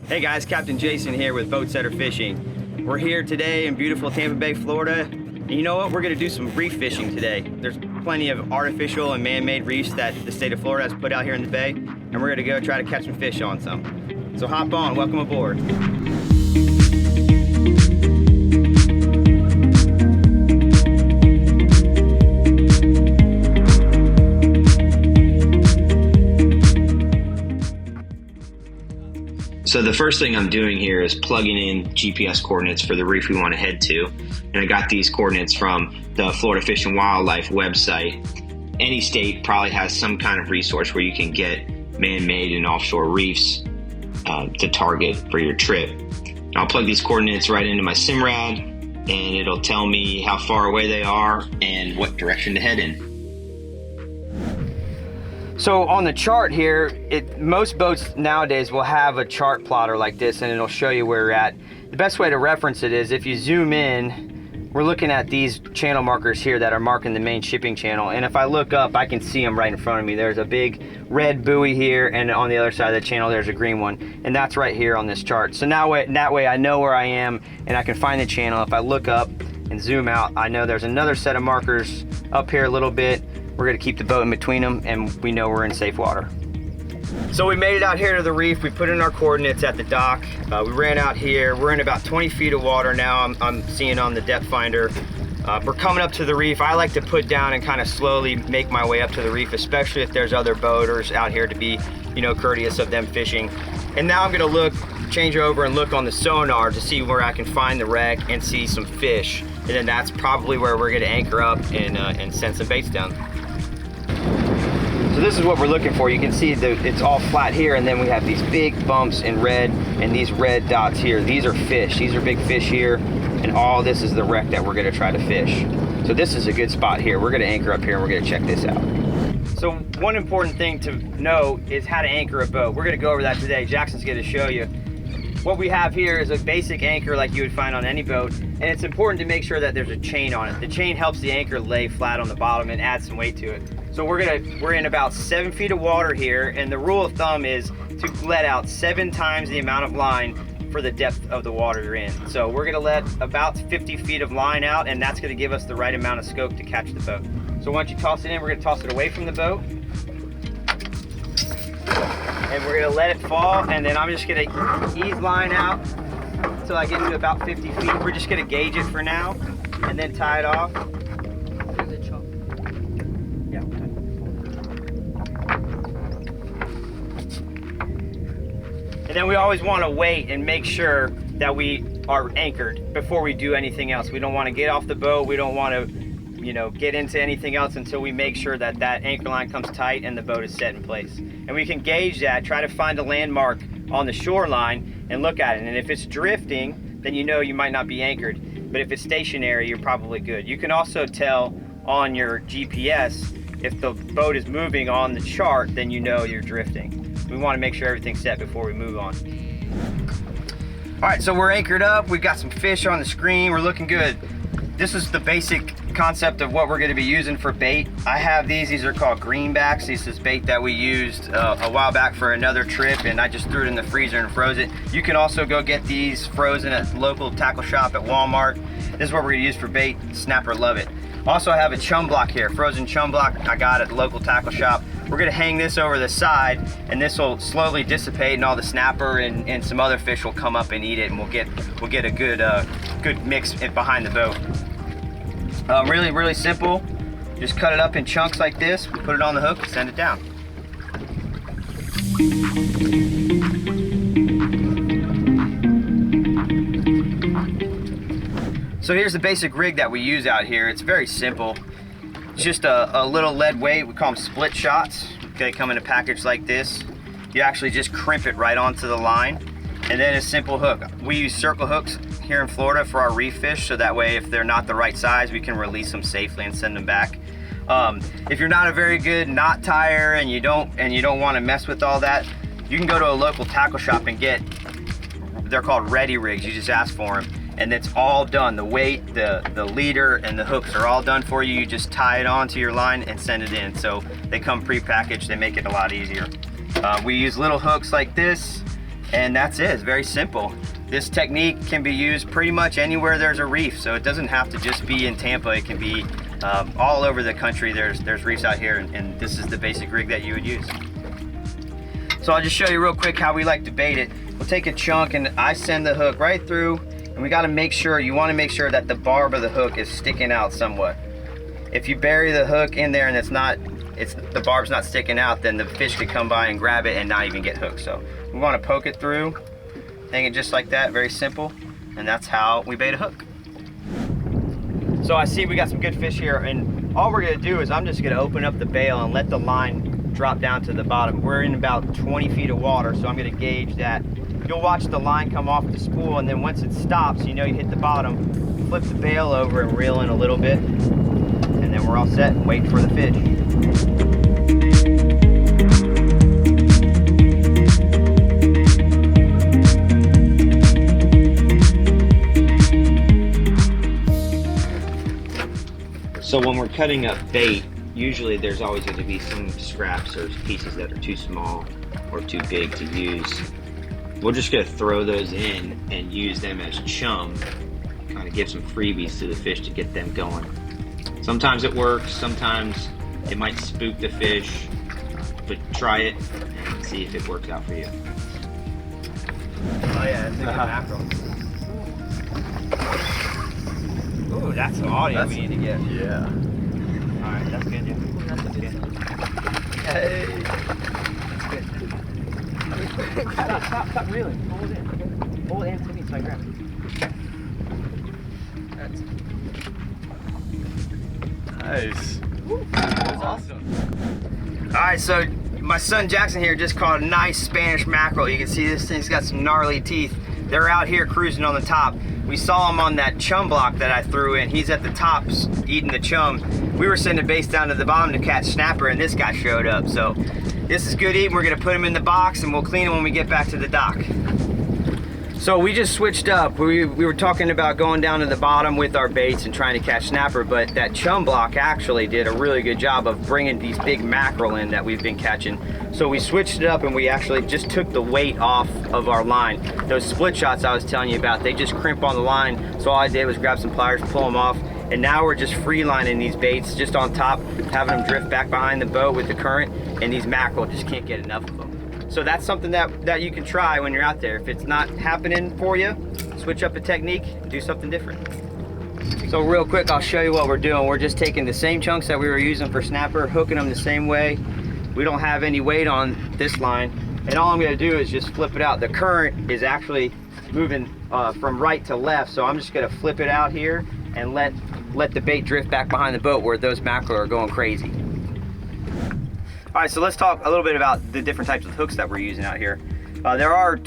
Hey guys, Captain Jason here with Boatsetter Fishing. We're here today in beautiful Tampa Bay, Florida. And you know what? We're gonna do some reef fishing today. There's plenty of artificial and man-made reefs that the state of Florida has put out here in the bay, and we're gonna go try to catch some fish on some. So hop on, welcome aboard. So the first thing I'm doing here is plugging in GPS coordinates for the reef we want to head to. And I got these coordinates from the Florida Fish and Wildlife website. Any state probably has some kind of resource where you can get man-made and offshore reefs to target for your trip. And I'll plug these coordinates right into my Simrad, and it'll tell me how far away they are and what direction to head in. So on the chart here, most boats nowadays will have a chart plotter like this, and it'll show you where you're at. The best way to reference it is if you zoom in, we're looking at these channel markers here that are marking the main shipping channel. And if I look up, I can see them right in front of me. There's a big red buoy here, and on the other side of the channel, there's a green one. And that's right here on this chart. So now that way I know where I am, and I can find the channel. If I look up and zoom out, I know there's another set of markers up here a little bit. We're gonna keep the boat in between them, and we know we're in safe water. So we made it out here to the reef. We put in our coordinates at the dock. We ran out here. We're in about 20 feet of water now. I'm seeing on the depth finder. We're coming up to the reef. I like to put down and kind of slowly make my way up to the reef, especially if there's other boaters out here, to be, courteous of them fishing. And now I'm gonna change over and look on the sonar to see where I can find the wreck and see some fish. And then that's probably where we're gonna anchor up and send some baits down. So this is what we're looking for. You can see that it's all flat here, and then we have these big bumps in red and these red dots here. These are fish. These are big fish here, and all this is the wreck that we're gonna try to fish. So this is a good spot here. We're gonna anchor up here and we're gonna check this out. So one important thing to know is how to anchor a boat. We're gonna go over that today. Jackson's gonna show you. What we have here is a basic anchor like you would find on any boat, and it's important to make sure that there's a chain on it. The chain helps the anchor lay flat on the bottom and add some weight to it. So we're in about 7 feet of water here, and the rule of thumb is to let out 7 times the amount of line for the depth of the water you're in. So we're gonna let about 50 feet of line out, and that's gonna give us the right amount of scope to catch the boat. So once you toss it in, we're gonna toss it away from the boat, and we're gonna let it fall, and then I'm just gonna ease line out until I get to about 50 feet. We're just gonna gauge it for now, and then tie it off. Yeah. And then we always wanna wait and make sure that we are anchored before we do anything else. We don't wanna get off the boat. We don't wanna get into anything else until we make sure that that anchor line comes tight and the boat is set in place. And we can gauge that, try to find a landmark on the shoreline and look at it. And if it's drifting, then you might not be anchored. But if it's stationary, you're probably good. You can also tell on your GPS if the boat is moving on the chart, then you're drifting. We want to make sure everything's set before we move on. All right, so we're anchored up. We've got some fish on the screen. We're looking good. This is the basic concept of what we're going to be using for bait. I have these are called greenbacks. This is bait that we used a while back for another trip, and I just threw it in the freezer and froze it. You can also go get these frozen at local tackle shop at Walmart. This is what we're going to use for bait. Snapper love it. Also, I have a chum block here, frozen chum block I got at the local tackle shop. We're going to hang this over the side, and this will slowly dissipate, and all the snapper and some other fish will come up and eat it, and we'll get a good mix behind the boat. Really simple. Just cut it up in chunks like this, put it on the hook, and send it down. So here's the basic rig that we use out here. It's very simple. It's just a little lead weight. We call them split shots. Okay, come in a package like this. You actually just crimp it right onto the line, and then a simple hook. We use circle hooks here in Florida for our reef fish, so that way if they're not the right size, we can release them safely and send them back. If you're not a very good knot tire and you don't want to mess with all that, you can go to a local tackle shop and they're called ready rigs. You just ask for them, and it's all done. The weight, the leader, and the hooks are all done for you. You just tie it onto your line and send it in. So they come pre-packaged. They make it a lot easier. We use little hooks like this And that's it, it's very simple. This technique can be used pretty much anywhere there's a reef, so it doesn't have to just be in Tampa. It can be all over the country. There's reefs out here, and this is the basic rig that you would use. So I'll just show you real quick how we like to bait it. We'll take a chunk and I send the hook right through, and we gotta make sure, you wanna make sure that the barb of the hook is sticking out somewhat. If you bury the hook in there and the barb's not sticking out, then the fish could come by and grab it and not even get hooked. So we wanna poke it through, hang it just like that, very simple, and that's how we bait a hook. So I see we got some good fish here, and all we're gonna do is I'm just gonna open up the bail and let the line drop down to the bottom. We're in about 20 feet of water, so I'm gonna gauge that. You'll watch the line come off the spool, and then once it stops, you know you hit the bottom, flip the bail over and reel in a little bit, and then we're all set and wait for the fish. So when we're cutting up bait, usually there's always going to be some scraps or pieces that are too small or too big to use. We're just going to throw those in and use them as chum, kind of give some freebies to the fish to get them going. Sometimes it works, sometimes it might spook the fish, but try it and see if it works out for you. Oh yeah, that's a good mackerel. Ooh, that's the audio we need to get. Yeah. Alright, that's good, yeah. That's good. Hey! That's good. Stop reeling. Hold it in. Hold it in to me so I grab it. Nice. That was awesome. Alright, so my son Jackson here just caught a nice Spanish mackerel. You can see this thing's got some gnarly teeth. They're out here cruising on the top. We saw him on that chum block that I threw in. He's at the top eating the chum. We were sending baits down to the bottom to catch snapper, and this guy showed up. So this is good eating. We're gonna put him in the box and we'll clean him when we get back to the dock. So we just switched up. We were talking about going down to the bottom with our baits and trying to catch snapper, but that chum block actually did a really good job of bringing these big mackerel in that we've been catching. So we switched it up and we actually just took the weight off of our line. Those split shots I was telling you about, they just crimp on the line. So all I did was grab some pliers, pull them off, and now we're just freelining these baits just on top, having them drift back behind the boat with the current, and these mackerel just can't get enough of them. So that's something that you can try when you're out there. If it's not happening for you, switch up a technique, do something different. So real quick, I'll show you what we're doing. We're just taking the same chunks that we were using for snapper, hooking them the same way. We don't have any weight on this line, and all I'm gonna do is just flip it out. The current is actually moving from right to left, so I'm just gonna flip it out here and let the bait drift back behind the boat where those mackerel are going crazy. All right, so let's talk a little bit about the different types of hooks that we're using out here. There are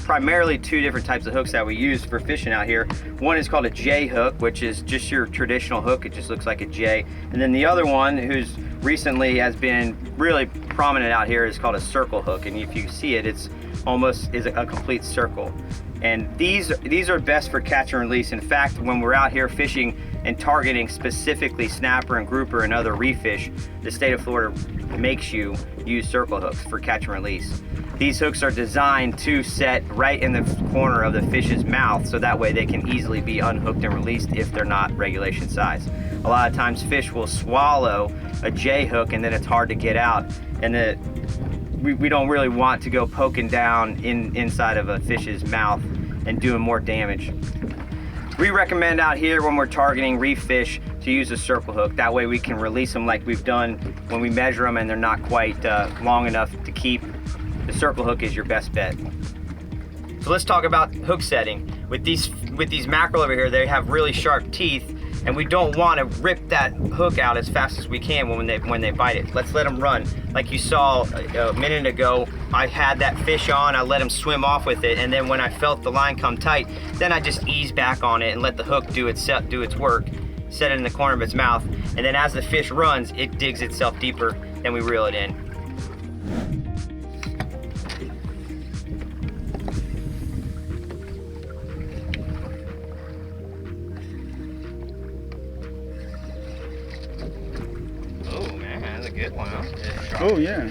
primarily two different types of hooks that we use for fishing out here. One is called a J hook, which is just your traditional hook. It just looks like a J. And then the other one, who's recently has been really prominent out here, is called a circle hook. And if you see it, it's almost a complete circle. And these are best for catch and release. In fact, when we're out here fishing and targeting specifically snapper and grouper and other reef fish, the state of Florida makes you use circle hooks for catch and release. These hooks are designed to set right in the corner of the fish's mouth, so that way they can easily be unhooked and released if they're not regulation size. A lot of times fish will swallow a J hook and then it's hard to get out, and we don't really want to go poking down inside of a fish's mouth and doing more damage. We recommend out here when we're targeting reef fish to use a circle hook. That way we can release them like we've done when we measure them and they're not quite long enough to keep. The circle hook is your best bet. So let's talk about hook setting. With these mackerel over here, they have really sharp teeth, and we don't want to rip that hook out as fast as we can when they bite it. Let's let them run. Like you saw a minute ago, I had that fish on, I let him swim off with it, and then when I felt the line come tight, then I just ease back on it and let the hook do its work, set it in the corner of its mouth, and then as the fish runs, it digs itself deeper, then we reel it in. Oh yeah.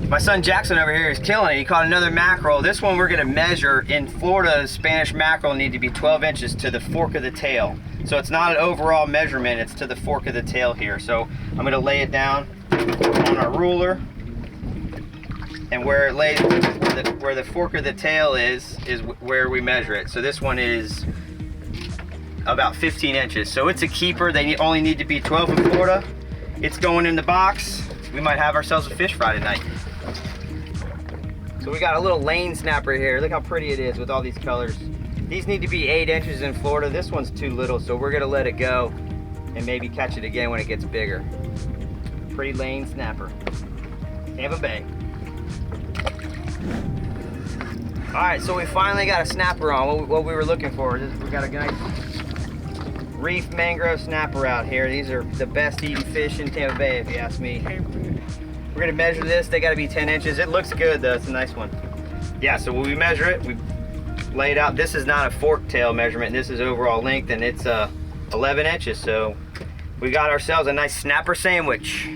My son Jackson over here is killing it. He caught another mackerel. This one we're gonna measure. In Florida, Spanish mackerel need to be 12 inches to the fork of the tail. So it's not an overall measurement, it's to the fork of the tail here. So I'm gonna lay it down on our ruler, and where it lays, where the fork of the tail is where we measure it. So this one is about 15 inches. So it's a keeper. They only need to be 12 in Florida. It's going in the box. We might have ourselves a fish fry tonight. So we got a little lane snapper here. Look how pretty it is with all these colors. These need to be 8 inches in Florida. This one's too little, so we're gonna let it go and maybe catch it again when it gets bigger. Pretty lane snapper. Tampa Bay. All right, so we finally got a snapper on, what we were looking for. We got a nice Reef mangrove snapper out here. These are the best eating fish in Tampa Bay, if you ask me. We're gonna measure this. They gotta be 10 inches. It looks good though, it's a nice one. Yeah, so when we measure it, we lay it out. This is not a fork tail measurement. This is overall length, and it's 11 inches. So we got ourselves a nice snapper sandwich.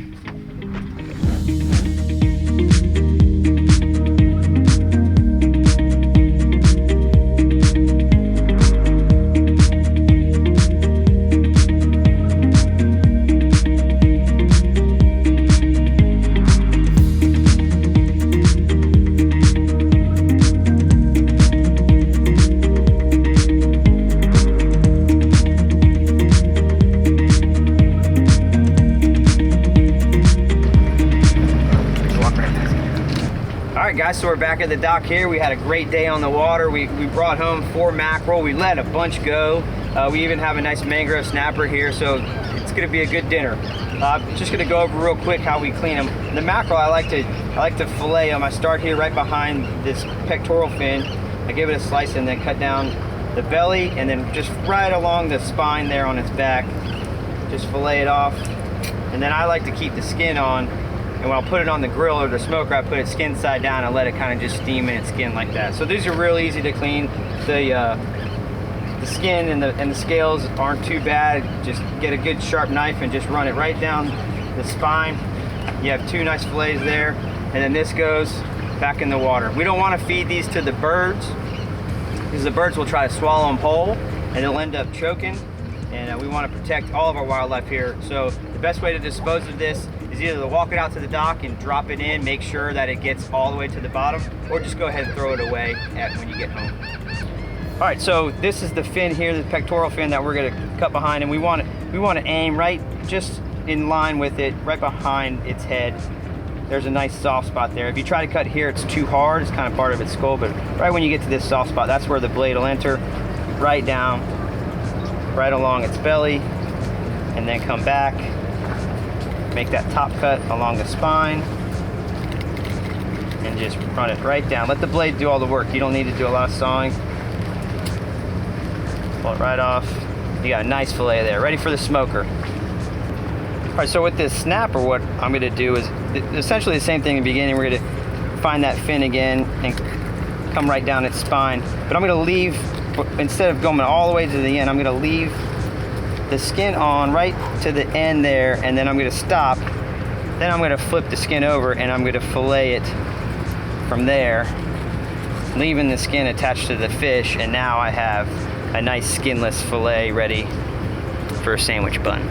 Guys, so we're back at the dock here. We had a great day on the water. We brought home 4 mackerel. We let a bunch go. We even have a nice mangrove snapper here, so it's gonna be a good dinner. Just gonna go over real quick how we clean them. The mackerel, I like to fillet them. I start here right behind this pectoral fin. I give it a slice and then cut down the belly, and then just right along the spine there on its back, just fillet it off. And then I like to keep the skin on. And when I'll put it on the grill or the smoker, I put it skin side down and let it kind of just steam in its skin like that. So these are real easy to clean. The skin and the scales aren't too bad. Just get a good sharp knife and just run it right down the spine. You have 2 nice fillets there, and then this goes back in the water. We don't want to feed these to the birds because the birds will try to swallow them whole and they'll end up choking. And we want to protect all of our wildlife here. So the best way to dispose of this is either to walk it out to the dock and drop it in, make sure that it gets all the way to the bottom, or just go ahead and throw it away when you get home. All right, so this is the fin here, the pectoral fin that we're gonna cut behind, and we want to aim right just in line with it, right behind its head. There's a nice soft spot there. If you try to cut here, it's too hard. It's kind of part of its skull, but right when you get to this soft spot, that's where the blade will enter, right down, right along its belly, and then come back. Make that top cut along the spine and just run it right down. Let the blade do all the work. You don't need to do a lot of sawing. Pull it right off. You got a nice fillet there, ready for the smoker. All right, so with this snapper, what I'm gonna do is essentially the same thing in the beginning. We're gonna find that fin again and come right down its spine. But I'm gonna leave, instead of going all the way to the end, I'm gonna leave the skin on right to the end there, and then I'm going to stop. Then I'm going to flip the skin over and I'm going to fillet it from there, leaving the skin attached to the fish, and now I have a nice skinless fillet ready for a sandwich bun.